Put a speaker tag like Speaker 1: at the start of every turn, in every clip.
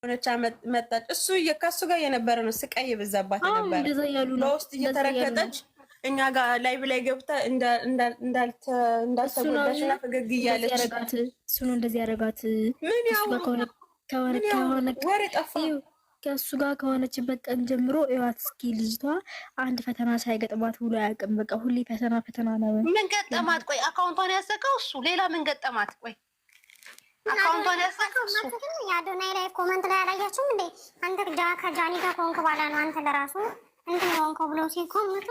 Speaker 1: ሆነች መጣች። እሱ ከሱ ጋር የነበረ ነው ስቃይ የበዛባት የነበረ
Speaker 2: እንደዛ ያሉ ነው
Speaker 1: በውስጥ እየተረከጠች እኛ ጋር ላይ ብላይ ገብታ እንዳልተጎዳሽ እና ፈገግ እያለች
Speaker 2: እሱ ነው እንደዚህ ያደረጋት።
Speaker 1: ምን ያው
Speaker 2: ከሆነ
Speaker 1: ወሬ ጠፋ።
Speaker 2: ከእሱ ጋር ከሆነችበት ቀን ጀምሮ እዋት እስኪ ልጅቷ አንድ ፈተና ሳይገጥማት ውሎ አያውቅም። በቃ ሁሌ ፈተና ነው።
Speaker 3: ምን ገጠማት? ቆይ አካውንቷን ያዘጋው እሱ። ሌላ ምን ገጠማት? ቆይ አካውንቷን ያዘጋው እሱ።
Speaker 4: የአዶናይ ላይ ኮመንት ላይ አላያችሁም እንዴ? አንተ ከጃኒ ጋር ከሆንክ በኋላ ነው አንተ ለራሱ እንትን የሆንከው ብለው ሲኮምቱ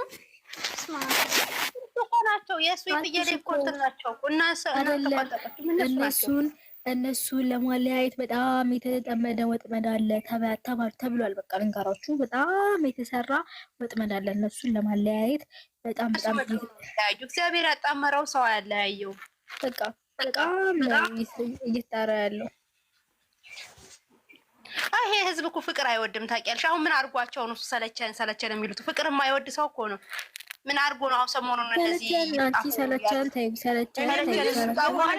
Speaker 3: እኮ ናቸው። የእሱ የፍየል ኮንት ናቸው።
Speaker 2: እነሱን ለማለያየት በጣም የተጠመደ ወጥመድ አለ ተብሏል። በቃ ልንገራችሁ፣ በጣም የተሰራ ወጥመድ አለ እነሱን ለማለያየት በጣም
Speaker 3: እግዚአብሔር ያጣመረው ሰው ያለያየው
Speaker 2: በቃ በጣም እየተጣራ ያለው።
Speaker 3: ይሄ ህዝብ እኮ ፍቅር አይወድም ታውቂያለሽ። አሁን ምን አድርጓቸው ነው ሰለቸን የሚሉት? ፍቅር የማይወድ ሰው እኮ ነው። ምን አድርጎ ነው አሁን ሰሞኑን እንደዚህ
Speaker 2: ሰለቸን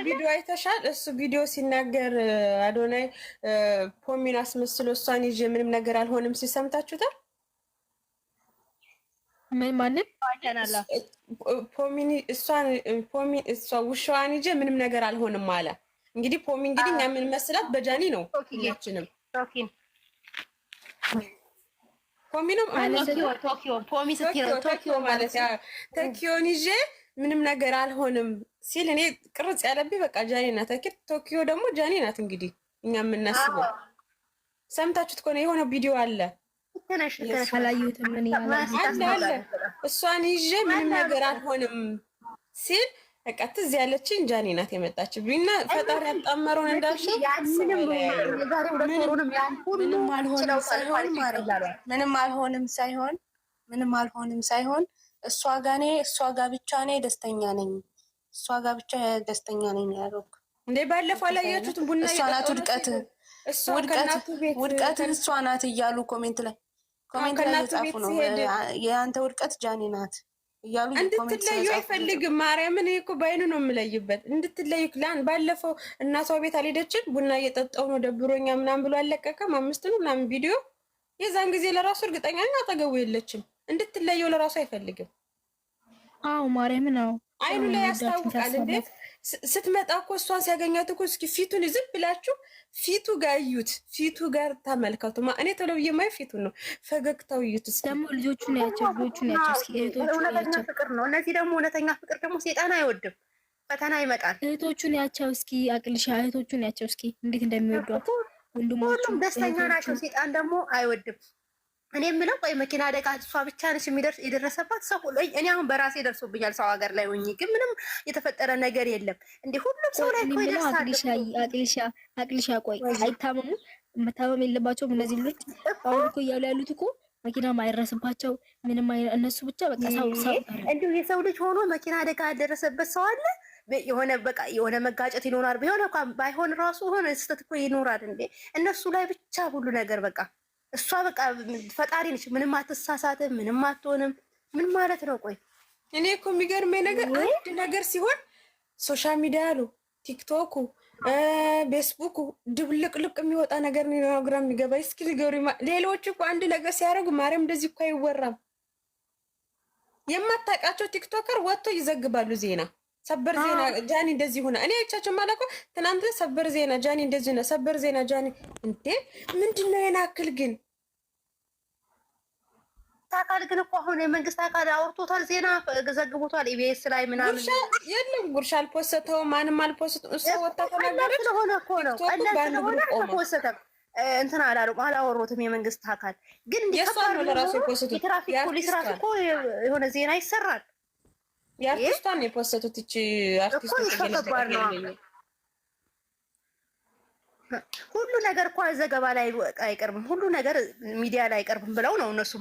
Speaker 1: ቪዲዮ አይተሻል? እሱ ቪዲዮ ሲናገር አዶናይ ፖሚን አስመስሎ እሷን ይዤ ምንም ነገር አልሆንም ሲል ሰምታችሁታል?
Speaker 2: ማንም
Speaker 1: ውሻዋን ይዤ ምንም ነገር አልሆንም አለ። እንግዲህ ፖሚ እንግዲህ እኛ ምን መስላት በጃኒ ነው ሁላችንም ቶኪዮን ይዤ ምንም ነገር አልሆንም ሲል እኔ ቅርጽ ያለብኝ በቃ ጃኒ ናት። ቶኪዮ ደግሞ ጃኒ ናት። እንግዲህ እኛ የምናስበው ሰምታችሁት ከሆነ የሆነ ቪዲዮ አለ አለ እሷን ይዤ ምንም ነገር አልሆንም ሲል በቃ ትዝ ያለችኝ ጃኒ ናት የመጣችብኝ እና ፈጣሪ ያጣመረውን እንዳልሽው
Speaker 5: ምንም አልሆንም ሳይሆን እሷ ጋር ብቻ ነኝ ደስተኛ ነኝ። እሷ ጋር ብቻ ደስተኛ ነኝ ያለው
Speaker 1: እንዴ ባለፈው አላያችሁትም? ቡና
Speaker 5: እሷ ናት ውድቀት እሷ ናት እያሉ ኮሜንት ላይ እየጻፉ ነው። የአንተ ውድቀት ጃኒ ናት እያሉ
Speaker 1: እንድትለዩ አይፈልግም። ማርያምን እኮ ባይኑ ነው የምለይበት። እንድትለዩ ባለፈው እናቷ ቤት አልሄደችም። ቡና እየጠጣው ነው ደብሮኛ ምናምን ብሎ አለቀቀም። 5 ነው ምናምን ቪዲዮ የዛን ጊዜ ለራሱ እርግጠኛ ነኝ አጠገቡ የለችም። እንድትለየው ለራሱ አይፈልግም።
Speaker 2: አዎ ማርያም ነው
Speaker 1: አይኑ ላይ ያስታውቃል። እንዴት ስትመጣ እኮ እሷን ሲያገኛት እኮ እስኪ ፊቱን ዝም ብላችሁ ፊቱ ጋር እዩት፣ ፊቱ ጋር ተመልከቱ። እኔ ቶሎ ብዬ ማይ ፊቱን ነው ፈገግታው እዩት። እስኪ
Speaker 2: ደግሞ ልጆቹን ያቸው እስኪ
Speaker 3: እውነተኛ ፍቅር ነው። እነዚህ ደግሞ እውነተኛ ፍቅር ደግሞ ሴጣን አይወድም፣ ፈተና ይመጣል።
Speaker 2: እህቶቹን ያቸው እስኪ አቅልሻ፣ እህቶቹን ያቸው እስኪ እንዴት እንደሚወዷት
Speaker 3: ሁሉም ደስተኛ ናቸው። ሴጣን ደግሞ አይወድም። እኔ የምለው ቆይ መኪና አደጋ እሷ ብቻ ነች የደረሰባት ሰው ሁሉ። እኔ አሁን በራሴ ደርሶብኛል ሰው ሀገር ላይ ሆኜ፣ ግን ምንም የተፈጠረ ነገር የለም። እንዴ ሁሉም ሰው ላይ እኮ ይደርሳል።
Speaker 2: አቅልሻ ቆይ አይታመሙ፣ መታመም የለባቸውም እነዚህ ልጆች። አሁን እኮ እያሉ ያሉት እኮ መኪና ማይረስባቸው ምንም እነሱ ብቻ በቃ ሰው
Speaker 3: እንዲሁ የሰው ልጅ ሆኖ መኪና አደጋ ያደረሰበት ሰው አለ። የሆነ መጋጨት ይኖራል። ባይሆን ራሱ ሆነ ስህተት እኮ ይኖራል። እንዴ እነሱ ላይ ብቻ ሁሉ ነገር በቃ እሷ በቃ ፈጣሪ ነች። ምንም አትሳሳትም፣ ምንም አትሆንም። ምን ማለት ነው? ቆይ
Speaker 1: እኔ እኮ የሚገርመኝ ነገር አንድ ነገር ሲሆን ሶሻል ሚዲያ ነው ቲክቶኩ፣ ፌስቡኩ ድብልቅልቅ የሚወጣ ነገር ነው ግራ የሚገባ። እስኪ ንገሩኝ። ሌሎች እኮ አንድ ነገር ሲያደርጉ ማርያም እንደዚህ እኮ አይወራም። የማታውቃቸው ቲክቶከር ወጥቶ ይዘግባሉ ዜና፣ ሰበር ዜና ጃኒ እንደዚህ ሆነ። እኔ አይቻቸው ማለት ነው ትናንት ሰበር ዜና ጃኒ እንደዚህ ነው፣ ሰበር ዜና ጃኒ። እንዴ ምንድነው የናክል ግን
Speaker 3: አካል ግን እኮ አሁን የመንግስት አካል አውርቶታል፣ ዜና ዘግቦታል። ኢቢኤስ ላይ ምናምን
Speaker 1: የለም ጉርሻ አልፖስተው ማንም አልፖስተው። እሱ ወጣ ተናገረች
Speaker 3: ስለሆነ እኮ ነው ስለሆነ አልፖስተም እንትን አላወሩትም። የመንግስት አካል ግን እንዲከፋሉ ለራሱ የፖስተው የትራፊክ ፖሊስ ራሱ እኮ የሆነ ዜና ይሰራል።
Speaker 1: የአርቲስቷን የፖስተቱት እቺ አርቲስቶች
Speaker 3: ተከባር ነው። ሁሉ ነገር እኮ ዘገባ ላይ አይቀርብም፣ ሁሉ ነገር ሚዲያ ላይ አይቀርብም ብለው ነው እነሱ።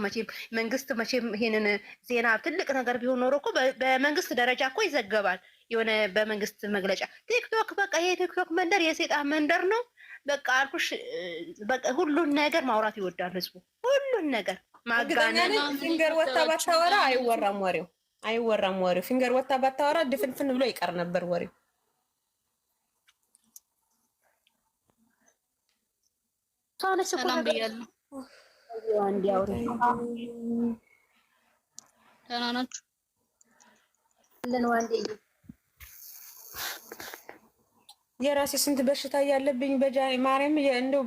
Speaker 3: መንግስት መቼም ይሄንን ዜና ትልቅ ነገር ቢሆን ኖሮ እኮ በመንግስት ደረጃ እኮ ይዘገባል። የሆነ በመንግስት መግለጫ ቲክቶክ በቃ ይሄ ቲክቶክ መንደር የሴጣን መንደር ነው። በቃ አልኩሽ፣ በቃ ሁሉን ነገር ማውራት ይወዳል ህዝቡ። ሁሉን ነገር
Speaker 1: ማጋነን። ፊንገር ወጣ ባታወራ አይወራም ወሬው፣ አይወራም ወሬው። ፊንገር ወጣ ባታወራ ድፍንፍን ብሎ ይቀር ነበር ወሬው።
Speaker 3: ነች እኮ
Speaker 5: ሰላም ብያለሁ።
Speaker 3: አንድ ያውሪ
Speaker 5: ደህና ናችሁ?
Speaker 3: ለን ዋንዴ
Speaker 1: የራሴ ስንት በሽታ ያለብኝ በጃኒ ማርያም እንደው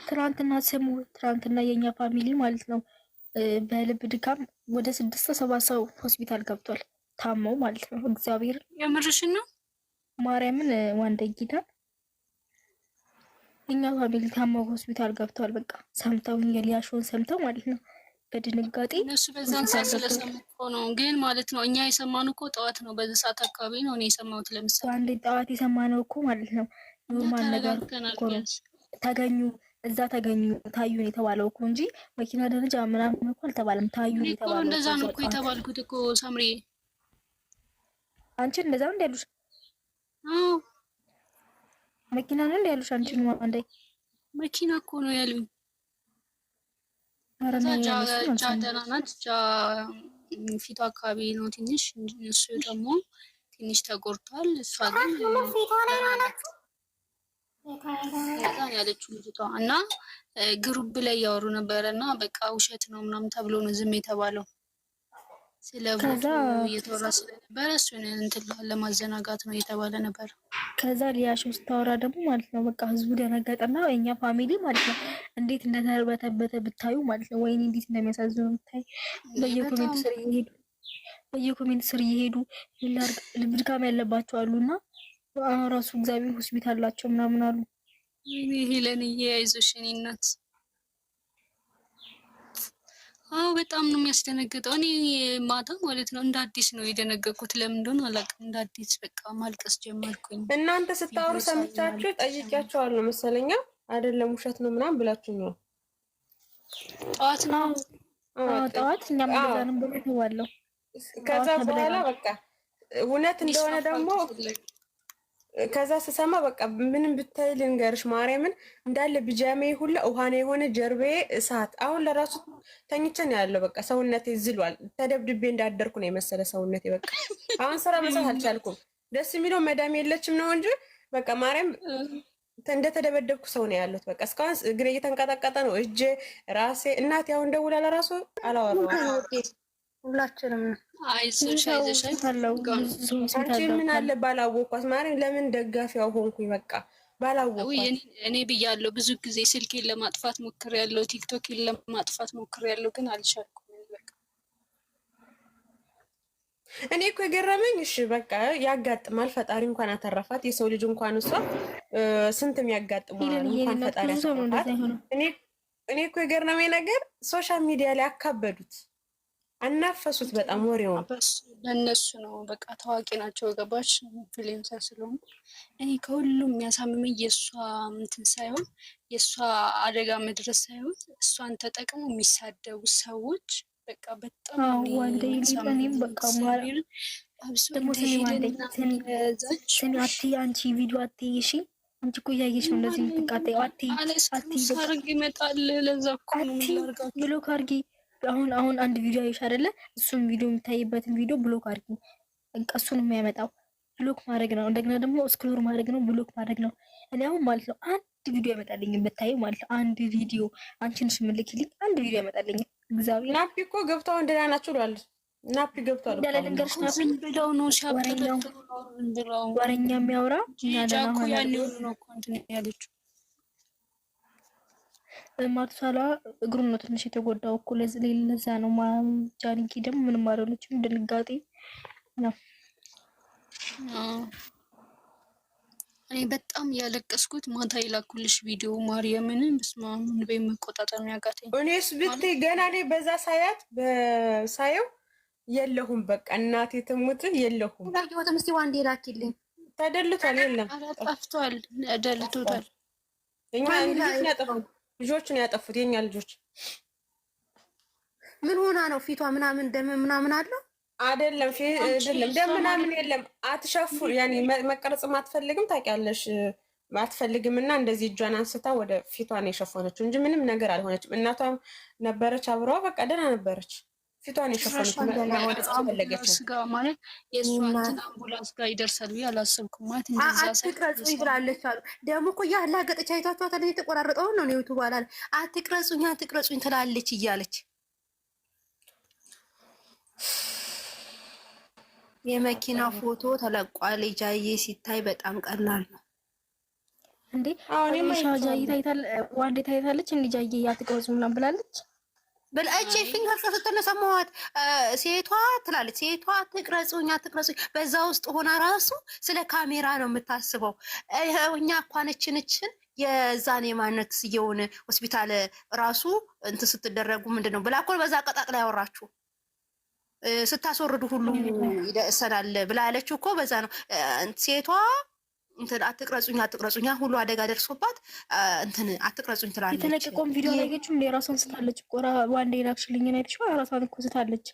Speaker 2: ትናንትና ስሙ ትናንትና የኛ ፋሚሊ ማለት ነው በልብ ድካም ወደ 6-7 ሰው ሆስፒታል ገብቷል። ታመው ማለት ነው። እግዚአብሔር
Speaker 5: የምርሽን ነው?
Speaker 2: ማርያምን ዋንደጊታ እኛ ፋሚሊ ታመው ሆስፒታል ገብቷል። በቃ ሰምተው የሊያሾን ሰምተው ማለት ነው በድንጋጤ
Speaker 5: እነሱ በዛን ሰዓት ስለሰሙ እኮ ነው። ግን ማለት ነው እኛ የሰማነው እኮ ጠዋት ነው። በዚህ ሰዓት አካባቢ ነው እኔ የሰማሁት። ለምሳሌ
Speaker 2: አንዴ ጠዋት የሰማነው እኮ ማለት ነው ኖርማል ነገር እኮ ነው። ተገኙ እዛ ተገኙ ታዩን የተባለው እኮ እንጂ መኪና ደረጃ ምናምን እኮ አልተባለም። ታዩን የተባለው
Speaker 5: እንደዛ ነው እኮ የተባልኩት እኮ ሳምሪ።
Speaker 2: አንቺ እንደዛ ነው ያሉሽ?
Speaker 5: አዎ
Speaker 2: መኪና ነው ያሉሽ? አንቺ ነው አንዴ
Speaker 5: መኪና እኮ ነው ያሉኝ። ጃ ደህና ናት። ጃ ፊቷ አካባቢ ነው ትንሽ፣ እሱ ደግሞ ትንሽ ተጎድቷል። እሷ ግን እዛ ያለችው ልጅቷ እና ግሩፕ ላይ ያወሩ ነበረ እና በቃ ውሸት ነው ምናምን ተብሎ ነው ዝም የተባለው። ስለ ፎቶ እየተወራ ስለነበረ እሱን እንትን ለማዘናጋት ነው እየተባለ ነበር።
Speaker 2: ከዛ ሊያሾ ስታወራ ደግሞ ማለት ነው በቃ ህዝቡ ደነገጠና የኛ ፋሚሊ ማለት ነው እንዴት እንደተርበተበተ ብታዩ ማለት ነው። ወይኔ እንዴት እንደሚያሳዝኑ ብታይ። በየኮሜንት ስር እየሄዱ ልብ ድካም ያለባቸው አሉና ራሱ እግዚአብሔር ሆስፒታል አላቸው ምናምን አሉ።
Speaker 5: ይሄ ለኔ አይዞሽ የኔ እናት። አዎ በጣም ነው የሚያስደነግጠው። እኔ ማታ ማለት ነው እንደ አዲስ ነው የደነገጥኩት። ለምን እንደሆነ አላውቅም። እንደ አዲስ በቃ ማልቀስ ጀመርኩኝ።
Speaker 1: እናንተ ስታወሩ ሰምቻችሁ ጠይቂያቸዋለሁ መሰለኛ። አይደለም ውሸት ነው ምናምን ብላችሁ ነው
Speaker 5: ጠዋት ነው
Speaker 2: ጠዋት እኛም እንደዛንም ብሎ ተዋለው።
Speaker 1: ከዛ በኋላ በቃ እውነት እንደሆነ ደግሞ ከዛ ስሰማ በቃ ምንም ብታይ ልንገርሽ ማርያምን እንዳለ ቢጃሜ ሁላ ውሃኔ የሆነ ጀርባዬ እሳት። አሁን ለራሱ ተኝቼን ያለው በቃ ሰውነቴ ዝሏል። ተደብድቤ እንዳደርኩ ነው የመሰለ ሰውነቴ። በቃ አሁን ስራ መስራት አልቻልኩም። ደስ የሚለው መዳም የለችም ነው እንጂ በቃ ማርያም እንደተደበደብኩ ሰው ነው ያሉት። በቃ እስካሁን እግሬ እየተንቀጠቀጠ ነው፣ እጄ ራሴ። እናቴ አሁን ደውላ ለራሱ አላወራሁም።
Speaker 3: ሁላችንም
Speaker 5: አይዞሽ
Speaker 1: አንቺ ምን አለ ባላወቅኳት ማርያም ለምን ደጋፊያው ሆንኩኝ። በቃ ባላወቅኳት
Speaker 5: እኔ ብያለሁ። ብዙ ጊዜ ስልኬን ለማጥፋት ሞክሬያለሁ፣ ቲክቶክን ለማጥፋት ሞክሬያለሁ፣ ግን አልቻልኩም። በቃ
Speaker 1: እኔ እኮ የገረመኝ እሺ በቃ ያጋጥማል። ፈጣሪ እንኳን አተረፋት። የሰው ልጅ እንኳን እሷ ስንትም ያጋጥማል። እንኳን ፈጣሪ አተረፋት። እኔ እኮ የገረመኝ ነገር ሶሻል ሚዲያ ላይ አካበዱት፣ አናፈሱት በጣም ወሬውን።
Speaker 5: ለእነሱ ነው በቃ ታዋቂ ናቸው። ገባሽ? ኢንፍሉዌንሰር ስለሆኑ። እኔ ከሁሉም የሚያሳምመኝ የእሷ እንትን ሳይሆን የእሷ አደጋ መድረስ ሳይሆን እሷን ተጠቅሞ የሚሳደቡ ሰዎች በቃ በጣም
Speaker 2: አንቺ ቪዲዮ አትይ። እሺ አንቺ እኮ እያየሽ ነው እንደዚህ የምትቃጠይው። አትይ
Speaker 5: ሳርግ ይመጣል። ለዛ እኮ ነው
Speaker 2: ብሎክ አድርጊ። አሁን አንድ ቪዲዮ አይሽ አይደለ? እሱን ቪዲዮ የሚታይበትን ቪዲዮ ብሎክ አድርጊ። እሱን የሚያመጣው ብሎክ ማድረግ ነው። እንደገና ደግሞ ስክሮል ማድረግ ነው፣ ብሎክ ማድረግ ነው። እኔ አሁን ማለት ነው አንድ ቪዲዮ ያመጣልኝ ብታዩ ማለት ነው። አንድ ቪዲዮ አንቺን ሽምልክልኝ አንድ ቪዲዮ ያመጣልኝ። እግዚአብሔር
Speaker 1: ናፒ እኮ ገብተው እንደና ናቸው ብሏል። ናፒ ገብቷል እኮ
Speaker 2: ለልንገርሽ ናፒ
Speaker 5: ብለው ነው
Speaker 2: ወሬኛ የሚያወራ
Speaker 5: ጃኩ ያን ነው ኮንቲኒው ያለችው።
Speaker 2: ማርሳላ እግሩን ነው ትንሽ የተጎዳው እኮ ለዛ ነው። ጃኒኪ ደግሞ ምንም አልሆነችም፣ ድንጋጤ ነው።
Speaker 5: እኔ በጣም ያለቀስኩት ማታ የላኩልሽ ቪዲዮ ማርያምን በስማም ንበይ መቆጣጠር ነው ያቃተኝ።
Speaker 1: እኔስ ብትይ ገና ላይ በዛ ሳየው የለሁም በቃ እናቴ ትሙት የለሁም።
Speaker 3: ታዲያ እስቲ ዋንዴ ላኪልኝ።
Speaker 1: ተደልቷል። የለም
Speaker 5: ጠፍቷል፣ ደልቶታል።
Speaker 1: እኛ ልጆቹን ያጠፉት የኛ ልጆች።
Speaker 3: ምን ሆና ነው? ፊቷ ምናምን ደም ምናምን አለው
Speaker 1: አይደለም? ደም ምናምን የለም። አትሸፉ ያኔ መቀረጽም አትፈልግም ታውቂያለሽ፣ አትፈልግም። እና እንደዚህ እጇን አንስታ ወደ ፊቷን የሸፈነችው እንጂ ምንም ነገር አልሆነችም። እናቷም ነበረች አብረዋ፣ በቃ ደህና ነበረች። ፊቷን የሸፈኑት ፈለገችው
Speaker 5: ስጋ ማለት የእሷ እንትን አምቡላንስ ጋር ይደርሳል ብዬ አላሰብኩም። ማለት እንደዛ
Speaker 3: አትቅረጹኝ ብላለች አሉ። ደግሞ እኮ ያላገጠች አይቷቸዋታል። የተቆራረጠው ነው ዩቱብ አላለ አትቅረጹኝ ትላለች እያለች የመኪና ፎቶ ተለቋል። ጃዬ ሲታይ በጣም ቀላል ነው
Speaker 2: እንዴ። አሁን ጃዬ ታይታል። ዋንዴ ታይታለች እንዴ ጃዬ አትቅረጹ ምናምን ብላለች።
Speaker 3: በልአቼ ፊንገር ስትል ሰማኋት። ሴቷ ትላለች ሴቷ አትቅረጹኝ። በዛ ውስጥ ሆና ራሱ ስለ ካሜራ ነው የምታስበው። እኛ እንኳንችንችን የዛኔ ማነት የሆነ ሆስፒታል ራሱ እንትን ስትደረጉ ምንድን ነው ብላ እኮ በዛ ቀጣቅላ ያወራችሁ ስታስወርዱ ሁሉ ይደሰናል ብላ ያለችው እኮ በዛ ነው። ሴቷ እንትን አትቅረጹኝ ሁሉ አደጋ ደርሶባት እንትን አትቅረጹኝ ትላለች።
Speaker 2: የተለቀቀውን ቪዲዮ አላየችም እንዴ? ራሷን ስታለች እኮ ዋንዴ ላክሽልኝ ነው አይተሽው? ራሷን እኮ ስታለች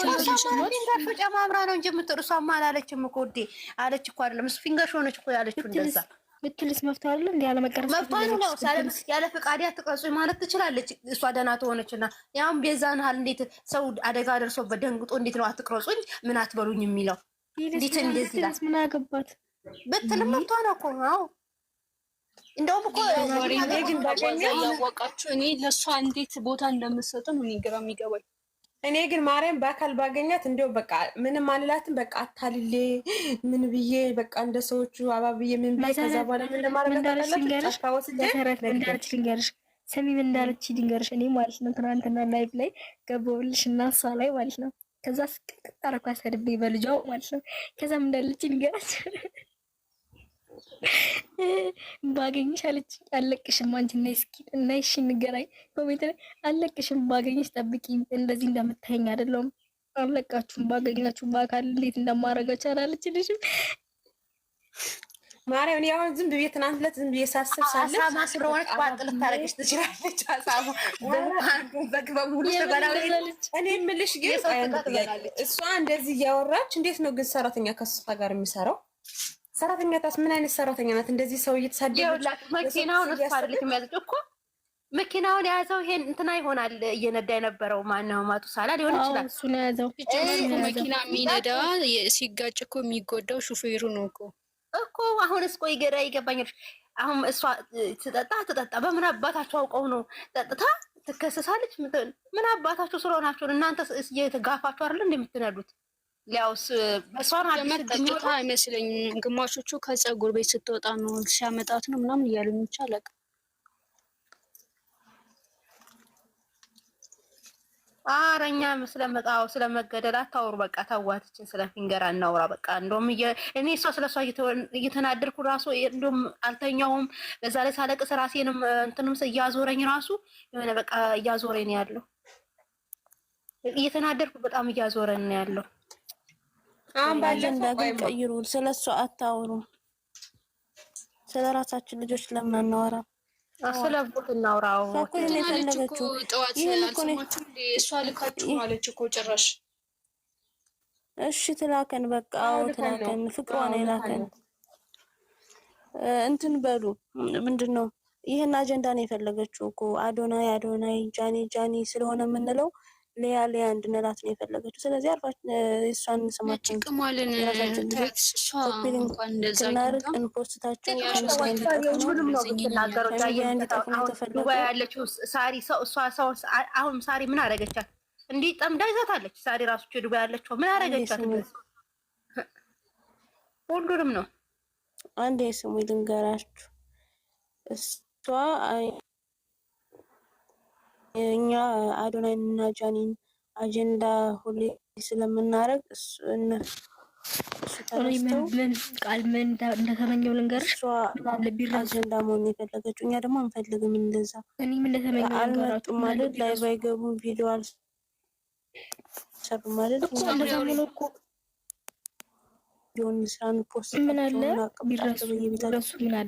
Speaker 3: ፊንገር ጨማምራ ነው እንጂ እሷማ አላለችም እኮ ውዴ አለች እኮ አይደለም እሱ ፊንገር ሆነች እኮ ያለችው እንደዛ
Speaker 2: ብትልስ መፍታ አይደል እንዴ? ያለ መቀረጽ
Speaker 3: መፍታ ነው። ያለ ፈቃድ አትቅረጹኝ ማለት ትችላለች እሷ ደህና ትሆነችና ያም ቤዛን ሀል እንዴት ሰው አደጋ ደርሶበት ደንግጦ እንዴት ነው አትቅረጹኝ ምን አትበሉኝ የሚለው? እንዴት እንደዚህ ይላል?
Speaker 2: ምን አገባት
Speaker 3: ብትልም መብቷ ነው እኮ። አዎ እንደውም እኮ
Speaker 5: ያወቃችሁ እኔ ለእሷ እንዴት ቦታ እንደምትሰጠው ነው ግራ የሚገባኝ።
Speaker 1: እኔ ግን ማርያም በአካል ባገኛት እንዲያው በቃ ምንም አልላትም። በቃ አታልሌ ምን ብዬ በቃ እንደ ሰዎቹ አባብዬ ምን ብዬ ከዛ በኋላ ምን ለማድረግ
Speaker 2: እንዳለች ሰሚ ምን እንዳለች ድንገርሽ። እኔ ማለት ነው ትናንትና ላይቭ ላይ ገባሁልሽ እና እሷ ላይ ማለት ነው ከዛ ስቅቅ አረኳ ሰድቤ በልጇው ማለት ነው። ከዛ ምን እንዳለች ድንገርሽ ባገኝሽ አለች አለቅሽም አንቺ እና እስኪ እና እሺ ንገራኝ ኮሜንት ላይ አለቅሽም ባገኝሽ ጠብቂ እንደዚህ እንደምታየኝ አይደለም አለቃችሁም ባገኛችሁ በአካል እንዴት እንደማረጋችሁ አላለች ልጅ
Speaker 1: ማርያም። እኔ አሁን ዝም ብዬ ትናንት ዕለት ዝም ብዬ ሳስብ ሳለ
Speaker 3: አሳማ ስለሆነች ባጥ ልታረግሽ ትችላለች። አሳማ በሙሉ ተጋራለች።
Speaker 1: እኔ የምልሽ ግን እሷ እንደዚህ እያወራች እንዴት ነው ግን ሰራተኛ ከሷ ጋር የሚሰራው? ሰራተኛ ታስ ምን አይነት ሰራተኛ ናት? እንደዚህ ሰው እየተሳደበች
Speaker 3: መኪናውን እሷ አይደለች የሚያዘው እኮ መኪናውን የያዘው ይሄን እንትና ይሆናል እየነዳ የነበረው ማነው? ማቱሳላ ሊሆን ይችላል።
Speaker 2: እሱ ነው የያዘው።
Speaker 5: መኪና የሚነዳ ሲጋጭ እኮ የሚጎዳው ሹፌሩ ነው እኮ
Speaker 3: አሁንስ ቆይ ገራ ይገባኛል። አሁን እሷ ትጠጣ በምን አባታቸው አውቀው ነው ጠጥታ ትከሰሳለች? ምን አባታቸው ስለሆናችሁ እናንተ እየተጋፋችሁ አይደል እንደምትነዱት? ሊያውስ እሷን
Speaker 5: አጥምጣ አይመስለኝም። ግማሾቹ ከፀጉር ቤት ስትወጣ ነው ሲያመጣት ነው ምናምን እያሉኝ ይቻላል።
Speaker 3: አረኛ ስለመጣው ስለመገደል አታውሩ። በቃ ታዋትችን ስለ ፊንገር አናውራ። በቃ እንደውም እኔ እሷ ስለሷ እየተናደርኩ ራሱ እንደውም አልተኛውም። በዛ ላይ ሳለቅስ ራሴንም እንትንም እያዞረኝ ራሱ የሆነ በቃ እያዞረኝ ነው ያለው። እየተናደርኩ በጣም እያዞረኝ ነው ያለው።
Speaker 6: አሁን ባጀንዳ ግን ቀይሩ። ስለሷ አታውሩ። ስለራሳችን ልጆች ለምን አናወራ?
Speaker 3: ስለቦት እናውራው።
Speaker 6: ፈኩን የፈለገችው ይሄን እኮ ነው።
Speaker 5: እሷ ልካችሁ ማለች እኮ ጭራሽ።
Speaker 6: እሺ ትላከን በቃ አዎ ትላከን። ፍቅሯ ነው የላከን። እንትን በሉ ምንድነው ይሄን አጀንዳ ነው የፈለገችው እኮ አዶናይ ጃኒ ስለሆነ የምንለው ሊያ እንድንላት ነው የፈለገችው። ስለዚህ አርፋች እሷን ስማችን እንፖስታቸው
Speaker 3: ያለችው ሳሪ አሁን ሳሪ ምን አደረገቻት? እንዲህ ጠምዳ ይዛታለች። ሳሪ ራሱ ዱባይ ያለችው ምን አደረገቻት? ሁሉንም ነው።
Speaker 6: አንዴ ስሙ ልንገራችሁ። እሷ እኛ አዶናይ እና ጃኒን አጀንዳ ሁሌ ስለምናረግ
Speaker 2: ምን እንደተመኘው ልንገርሽ።
Speaker 6: አጀንዳ መሆን የፈለገችው እኛ ደግሞ አንፈልግም። እንደዛ
Speaker 2: እኔም እንደተመኘው
Speaker 6: አልመጡም ማለት ላይ ባይገቡም ቪዲዮ አልሰሩ ማለት
Speaker 2: እንደዛ ነው እኮ
Speaker 6: ጆን ስራን ፖስት
Speaker 2: ምን አለ ቢረሱ ምን አለ